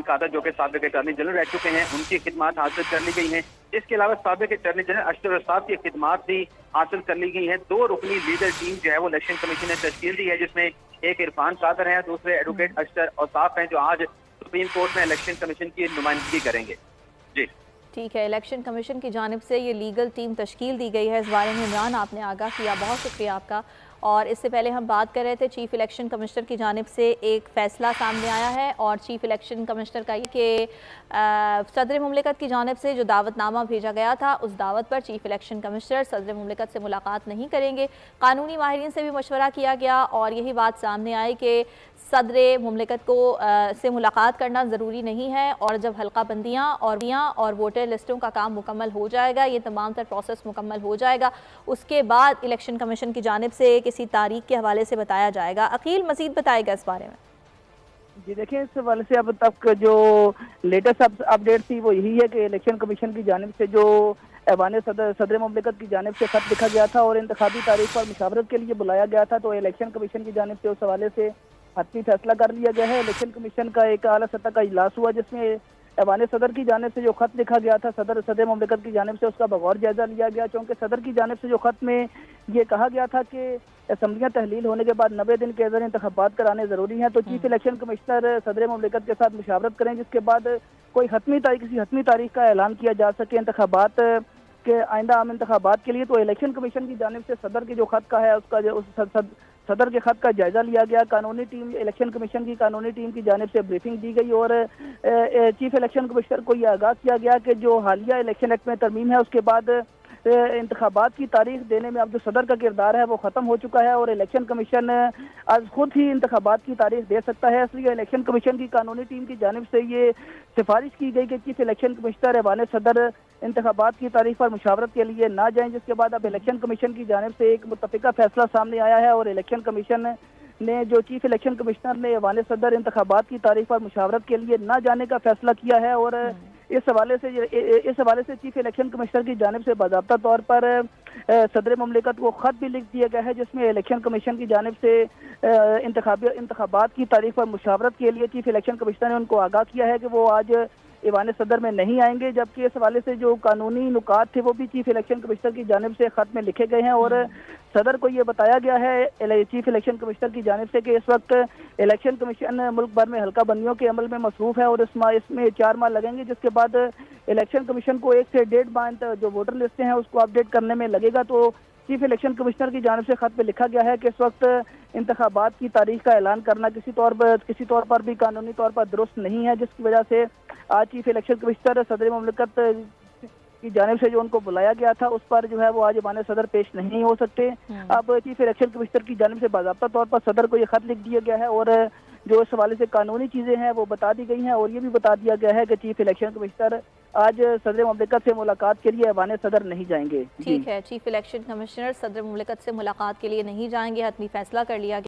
कादर जो कि साबिक अटॉर्नी जनरल रह चुके हैं, उनकी खिदमात हासिल कर ली गई हैं। इसके अलावा साबिक अटॉर्नी जनरल अशरफ रसाब की खिदमात भी हासिल कर ली गई हैं। 2 रुकनी लीगल टीम जो है वो इलेक्शन कमीशन ने तश्कील दी है, जिसमें एक इरफान कादर है, दूसरे एडवोकेट अशर औसाफ हैं, जो आज सुप्रीम कोर्ट में इलेक्शन कमीशन की नुमाइंदगी करेंगे। जी ठीक है, इलेक्शन कमीशन की जानिब से ये लीगल टीम तश्कील दी गई है। इस बारे में इमरान आपने आगाह किया, बहुत शुक्रिया आपका। और इससे पहले हम बात कर रहे थे चीफ इलेक्शन कमिश्नर की जानिब से एक फ़ैसला सामने आया है और चीफ इलेक्शन कमिश्नर का ये कि सदर मुमलिकत की जानिब से जो दावतनामा भेजा गया था, उस दावत पर चीफ इलेक्शन कमिश्नर सदर मुमलिकत से मुलाकात नहीं करेंगे। कानूनी माहिरीन से भी मशवरा किया गया और यही बात सामने आई कि सदर मुमलिकत को से मुलाकात करना ज़रूरी नहीं है, और जब हल्का बंदियाँ और वोटर लिस्टों का काम मुकम्मल हो जाएगा, ये तमाम तर प्रोसेस मुकम्मल हो जाएगा, उसके बाद इलेक्शन कमीशन की जानिब से किसी तारीख के हवाले से बताया जाएगा। अकील मज़ीद बताएगा इस बारे में। जी देखिए, इस हवाले से अब तक जो लेटेस्ट अपडेट थी वो यही है कि इलेक्शन कमीशन की जानिब से जो ऐवान सदर मुमलिकत की जानिब से खत लिखा गया था और इंतखाबी तारीख पर मुशावरत के लिए बुलाया गया था, तो इलेक्शन कमीशन की जानिब से उस हवाले से हतमी फैसला कर लिया गया है। इलेक्शन कमीशन का एक आला सतह का इजलास हुआ, जिसमें ऐवान सदर की जानिब से जो खत लिखा गया था सदर मुमलिकत की जानिब से, उसका बगौर जायजा लिया गया। क्योंकि सदर की जानिब से जो खत में ये कहा गया था कि असम्बलियाँ तहलील होने के बाद 90 दिन के अंदर इंतखाबात कराने ज़रूरी हैं, तो चीफ इलेक्शन कमिश्नर सदर मुमलिकत के साथ मुशावरत करें, जिसके बाद कोई किसी हतमी तारीख का ऐलान किया जा सके इंतखाबात के आइंदा आम इंतखाबात के लिए। तो इलेक्शन कमीशन की जानिब से सदर के जो खत का है उसका सदर के खत का जायजा लिया गया। कानूनी टीम इलेक्शन कमीशन की कानूनी टीम की जानिब से ब्रीफिंग दी गई और चीफ इलेक्शन कमिश्नर को यह आगाह किया गया कि जो हालिया इलेक्शन एक्ट में तरमीम है, उसके बाद इंतखाबात की तारीख देने में अब जो सदर का किरदार है वो ख़त्म हो चुका है और इलेक्शन कमीशन आज खुद ही इंतखाबात की तारीख दे सकता है। इसलिए इलेक्शन कमीशन की कानूनी टीम की जानिब से ये सिफारिश की गई कि चीफ इलेक्शन कमिश्नर ऐवान सदर इंतखाबात की तारीख पर मुशावरत के लिए ना जाएं, जिसके बाद अब इलेक्शन कमीशन की जानिब से एक मुत्तफ़िका फैसला सामने आया है और इलेक्शन कमीशन ने जो चीफ इलेक्शन कमिश्नर ने ऐवान सदर इंतखाबात की तारीख पर मुशावरत के लिए ना जाने का फैसला किया है। और इस हवाले से चीफ इलेक्शन कमिश्नर की जानिब से बाज़ाब्ता तौर पर सदर मुमलिकत को खत भी लिख दिया गया है, जिसमें इलेक्शन कमीशन की जानिब से इंतखाबात की तारीख पर मुशावरत के लिए चीफ इलेक्शन कमिश्नर ने उनको आगाह किया है कि वो आज ऐवान सदर में नहीं आएंगे। जबकि इस हवाले से जो कानूनी नुकात थे वो भी चीफ इलेक्शन कमिश्नर की जानिब से खत में लिखे गए हैं और सदर को ये बताया गया है चीफ इलेक्शन कमिश्नर की जानिब से कि इस वक्त इलेक्शन कमीशन मुल्क भर में हल्का बंदियों के अमल में मसरूफ है और इसमें 4 माह लगेंगे, जिसके बाद इलेक्शन कमीशन को 1 से 1.5 माह जो वोटर लिस्टें हैं उसको अपडेट करने में लगेगा। तो चीफ इलेक्शन कमिश्नर की जानिब से खत पे लिखा गया है कि इस वक्त इंतखाबात की तारीख का ऐलान करना किसी तौर पर भी कानूनी तौर पर दुरुस्त नहीं है, जिसकी वजह से आज चीफ इलेक्शन कमिश्नर सदर मुमलिकत की जानिब से जो उनको बुलाया गया था उस पर जो है वो आज ऐवान सदर पेश नहीं हो सकते। अब चीफ इलेक्शन कमिश्नर की जानिब से बाज़ाब्ता तौर पर सदर को ये खत लिख दिया गया है और जो इस हवाले से कानूनी चीज़ें हैं वो बता दी गई हैं और ये भी बता दिया गया है कि चीफ इलेक्शन कमिश्नर आज सदर मुमलिकत से मुलाकात के लिए ऐवान सदर नहीं जाएंगे। ठीक है, चीफ इलेक्शन कमिश्नर सदर मुमलिकत से मुलाकात के लिए नहीं जाएंगे, हतमी फैसला कर लिया गया।